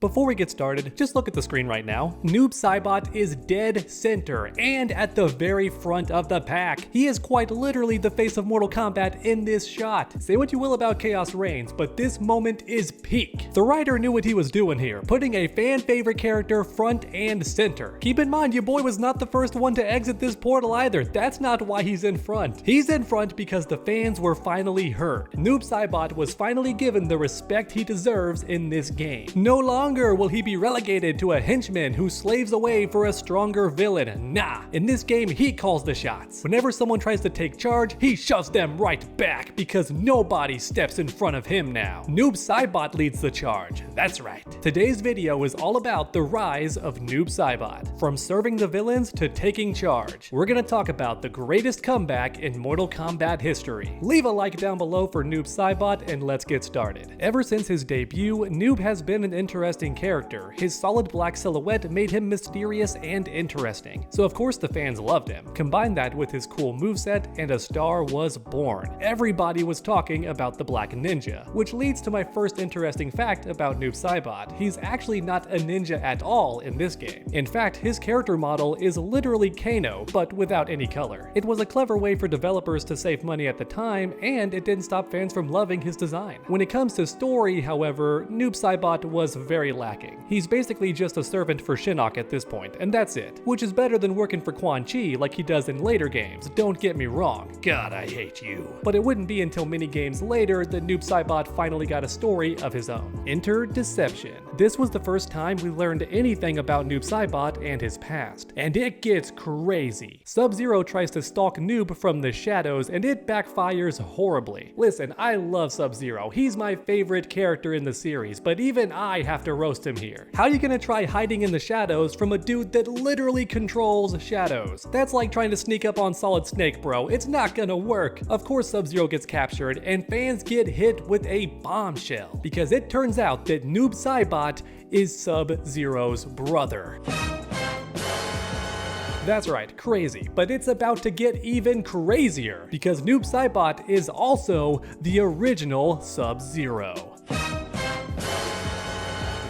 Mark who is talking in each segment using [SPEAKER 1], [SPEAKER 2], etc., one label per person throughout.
[SPEAKER 1] Before we get started, just look at the screen right now. Noob Saibot is dead center and at the very front of the pack. He is quite literally the face of Mortal Kombat in this shot. Say what you will about Chaos Reigns, but this moment is peak. The writer knew what he was doing here, putting a fan favorite character front and center. Keep in mind, your boy was not the first one to exit this portal either. That's not why he's in front. He's in front because the fans were finally heard. Noob Saibot was finally given the respect he deserves in this game. No longer will he be relegated to a henchman who slaves away for a stronger villain. Nah, in this game he calls the shots. Whenever someone tries to take charge, he shoves them right back because nobody steps in front of him now. Noob Saibot leads the charge. That's right. Today's video is all about the rise of Noob Saibot. From serving the villains to taking charge. We're gonna talk about the greatest comeback in Mortal Kombat history. Leave a like down below for Noob Saibot and let's get started. Ever since his debut, Noob has been an interesting character. His solid black silhouette made him mysterious and interesting. So of course the fans loved him. Combine that with his cool moveset and a star was born. Everybody was talking about the Black Ninja, which leads to my first interesting fact about Noob Saibot. He's actually not a ninja at all in this game. In fact, his character model is literally Kano, but without any color. It was a clever way for developers to save money at the time, and it didn't stop fans from loving his design. When it comes to story, however, Noob Saibot was very lacking. He's basically just a servant for Shinnok at this point, and that's it. Which is better than working for Quan Chi like he does in later games, don't get me wrong. God, I hate you. But it wouldn't be until many games later that Noob Saibot finally got a story of his own. Enter Deception. This was the first time we learned anything about Noob Saibot and his past. And it gets crazy. Sub-Zero tries to stalk Noob from the shadows and it backfires horribly. Listen, I love Sub-Zero. He's my favorite character in the series, but even I have to roast him here. How are you gonna try hiding in the shadows from a dude that literally controls shadows? That's like trying to sneak up on Solid Snake, bro. It's not gonna work. Of course Sub-Zero gets captured and fans get hit with a bombshell because it turns out that Noob Saibot is Sub-Zero's brother. That's right, crazy, but it's about to get even crazier because Noob Saibot is also the original Sub-Zero.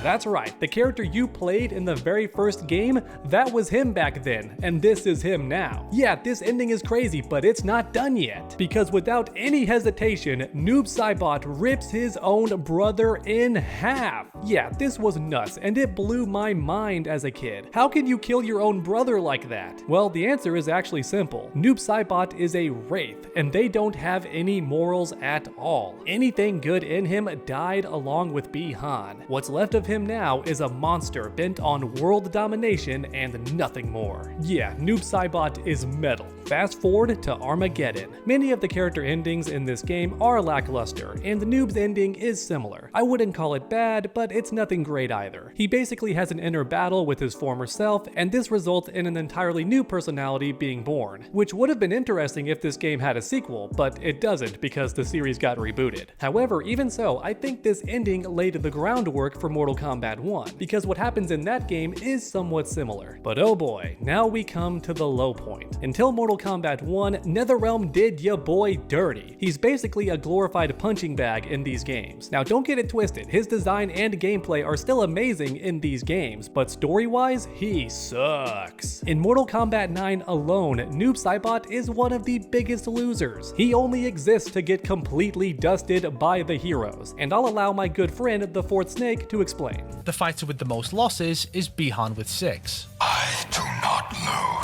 [SPEAKER 1] That's right, the character you played in the very first game, that was him back then, and this is him now. Yeah, this ending is crazy, but it's not done yet, because without any hesitation, Noob Saibot rips his own brother in half. Yeah, this was nuts, and it blew my mind as a kid. How can you kill your own brother like that? Well, the answer is actually simple. Noob Saibot is a wraith, and they don't have any morals at all. Anything good in him died along with Bi-Han. What's left of him now is a monster bent on world domination and nothing more. Yeah, Noob Saibot is metal. Fast forward to Armageddon. Many of the character endings in this game are lackluster, and Noob's ending is similar. I wouldn't call it bad, but it's nothing great either. He basically has an inner battle with his former self, and this results in an entirely new personality being born, which would have been interesting if this game had a sequel, but it doesn't because the series got rebooted. However, even so, I think this ending laid the groundwork for Mortal Kombat 1, because what happens in that game is somewhat similar. But oh boy, now we come to the low point. Until Mortal Kombat 1, Netherrealm did ya boy dirty. He's basically a glorified punching bag in these games. Now don't get it twisted, his design and gameplay are still amazing in these games, but story-wise, he sucks. In Mortal Kombat 9 alone, Noob Saibot is one of the biggest losers. He only exists to get completely dusted by the heroes, and I'll allow my good friend the Fourth Snake to explain.
[SPEAKER 2] The fighter with the most losses is Bi-Han with 6.
[SPEAKER 3] I do not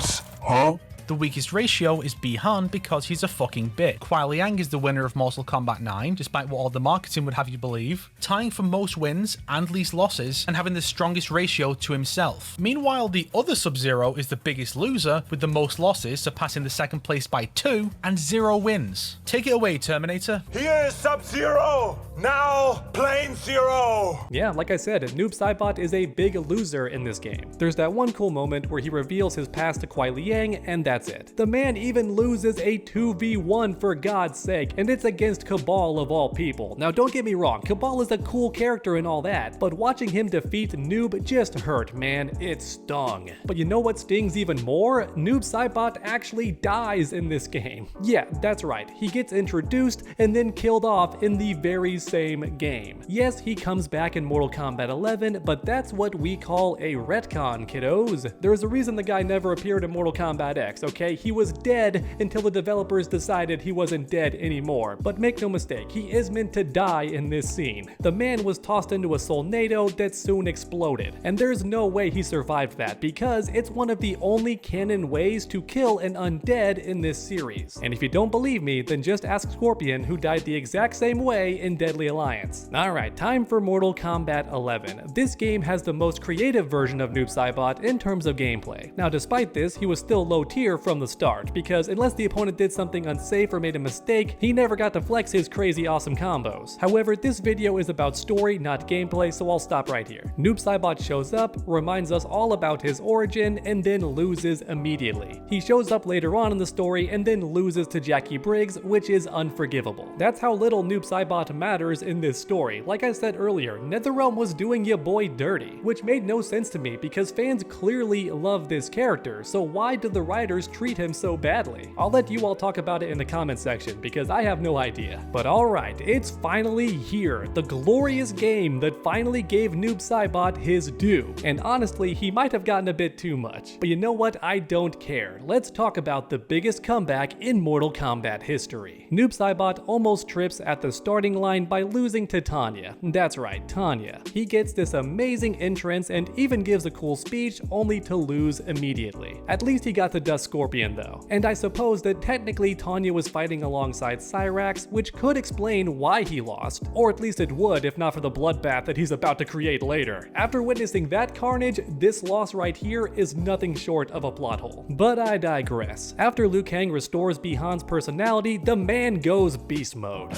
[SPEAKER 3] lose. Huh?
[SPEAKER 2] The weakest ratio is Bi-Han because he's a fucking bitch. Kuai Liang is the winner of Mortal Kombat 9, despite what all the marketing would have you believe, tying for most wins and least losses and having the strongest ratio to himself. Meanwhile, the other Sub-Zero is the biggest loser with the most losses, surpassing the second place by 2 and 0 wins. Take it away, Terminator.
[SPEAKER 3] Here is Sub-Zero, now Plane Zero.
[SPEAKER 1] Yeah, like I said, Noob Saibot is a big loser in this game. There's that one cool moment where he reveals his past to Kuai Liang, and that's it. The man even loses a 2v1 for God's sake, and it's against Cabal of all people. Now don't get me wrong, Cabal is a cool character and all that, but watching him defeat Noob just hurt, man. It stung. But you know what stings even more? Noob Saibot actually dies in this game. Yeah, that's right. He gets introduced and then killed off in the very same game. Yes, he comes back in Mortal Kombat 11, but that's what we call a retcon, kiddos. There's a reason the guy never appeared in Mortal Kombat X, okay? He was dead until the developers decided he wasn't dead anymore. But make no mistake, he is meant to die in this scene. The man was tossed into a Soulnado that soon exploded, and there's no way he survived that because it's one of the only canon ways to kill an undead in this series. And if you don't believe me, then just ask Scorpion, who died the exact same way in Deadly Alliance. Alright, time for Mortal Kombat 11. This game has the most creative version of Noob Saibot in terms of gameplay. Now despite this, he was still low tier from the start, because unless the opponent did something unsafe or made a mistake, he never got to flex his crazy awesome combos. However, this video is about story, not gameplay, so I'll stop right here. Noob Saibot shows up, reminds us all about his origin, and then loses immediately. He shows up later on in the story and then loses to Jackie Briggs, which is unforgivable. That's how little Noob Saibot matters in this story. Like I said earlier, Netherrealm was doing ya boy dirty, which made no sense to me because fans clearly love this character, so why did the writers treat him so badly? I'll let you all talk about it in the comment section because I have no idea. But alright, it's finally here, the glorious game that finally gave Noob Saibot his due. And honestly, he might have gotten a bit too much. But you know what? I don't care. Let's talk about the biggest comeback in Mortal Kombat history. Noob Saibot almost trips at the starting line by losing to Tanya. That's right, Tanya. He gets this amazing entrance and even gives a cool speech only to lose immediately. At least he got to dust Scorpion though. And I suppose that technically Tanya was fighting alongside Cyrax, which could explain why he lost. Or at least it would if not for the bloodbath that he's about to create later. After witnessing that carnage, this loss right here is nothing short of a plot hole. But I digress. After Liu Kang restores Bihan's personality, the man goes beast mode.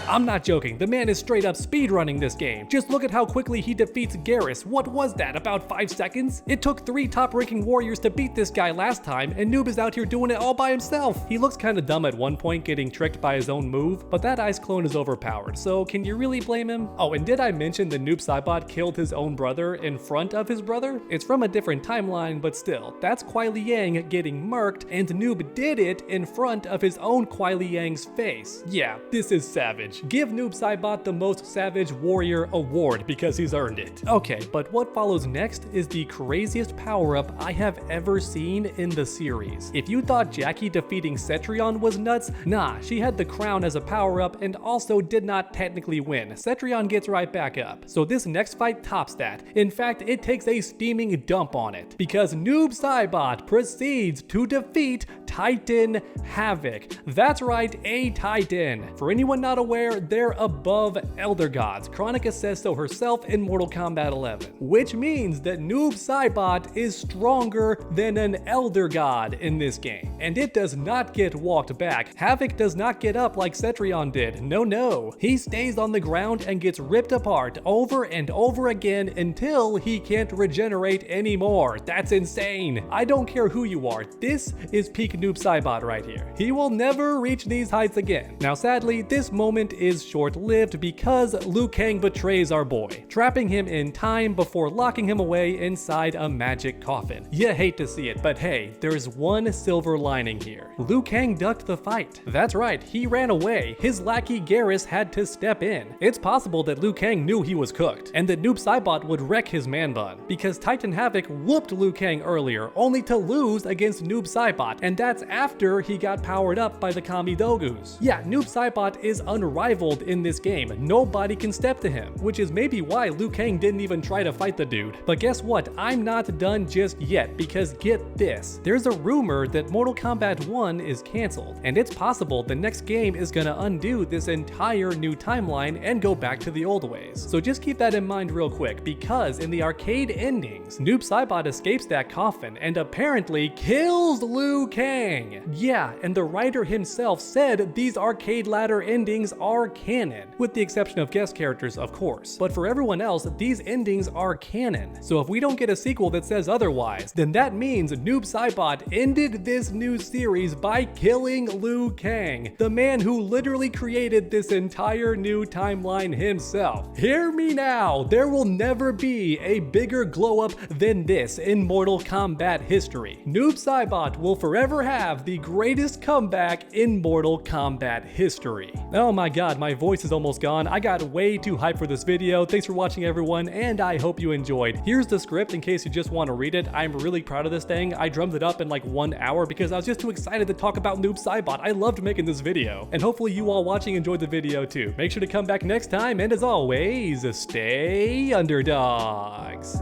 [SPEAKER 1] I'm not joking, the man is straight up speedrunning this game. Just look at how quickly he defeats Garrus. What was that, about 5 seconds? It took 3 top-ranking warriors to beat this guy last time, and Noob is out here doing it all by himself. He looks kinda dumb at one point getting tricked by his own move, but that ice clone is overpowered, so can you really blame him? Oh, and did I mention that Noob Saibot killed his own brother in front of his brother? It's from a different timeline, but still, that's Kuai Liang getting murked, and Noob did it in front of his own Kuai Liang's face. Yeah, this is savage. Give Noob Saibot the most savage warrior award because he's earned it. Okay, but what follows next is the craziest power-up I have ever seen in the series. If you thought Jackie defeating Cetrion was nuts, nah, she had the crown as a power-up and also did not technically win. Cetrion gets right back up. So this next fight tops that. In fact, it takes a steaming dump on it because Noob Saibot proceeds to defeat Titan Havoc. That's right, a Titan. For anyone not aware, they're above Elder Gods. Kronika says so herself in Mortal Kombat 11. Which means that Noob Saibot is stronger than an Elder God in this game. And it does not get walked back. Havoc does not get up like Cetrion did. No. He stays on the ground and gets ripped apart over and over again until he can't regenerate anymore. That's insane. I don't care who you are. This is peak Noob Saibot right here. He will never reach these heights again. Now sadly, this moment is short-lived because Liu Kang betrays our boy, trapping him in time before locking him away inside a magic coffin. You hate to see it, but hey, there's one silver lining here. Liu Kang ducked the fight. That's right, he ran away. His lackey Garrus had to step in. It's possible that Liu Kang knew he was cooked, and that Noob Saibot would wreck his man bun, because Titan Havoc whooped Liu Kang earlier, only to lose against Noob Saibot, and that's after he got powered up by the Kami Dogus. Yeah, Noob Saibot is unrivaled in this game. Nobody can step to him, which is maybe why Liu Kang didn't even try to fight the dude. But guess what? I'm not done just yet, because get this. There's a rumor that Mortal Kombat 1 is cancelled, and it's possible the next game is gonna undo this entire new timeline and go back to the old ways. So just keep that in mind real quick, because in the arcade endings, Noob Saibot escapes that coffin and apparently kills Liu Kang. Yeah, and the writer himself said these arcade ladder endings are are canon, with the exception of guest characters, of course. But for everyone else, these endings are canon. So if we don't get a sequel that says otherwise, then that means Noob Saibot ended this new series by killing Liu Kang, the man who literally created this entire new timeline himself. Hear me now, there will never be a bigger glow up than this in Mortal Kombat history. Noob Saibot will forever have the greatest comeback in Mortal Kombat history. Oh my god, my voice is almost gone. I got way too hyped for this video. Thanks for watching everyone, and I hope you enjoyed. Here's the script in case you just want to read it. I'm really proud of this thing. I drummed it up in like 1 hour because I was just too excited to talk about Noob Saibot. I loved making this video. And hopefully you all watching enjoyed the video too. Make sure to come back next time, and as always, stay underdogs.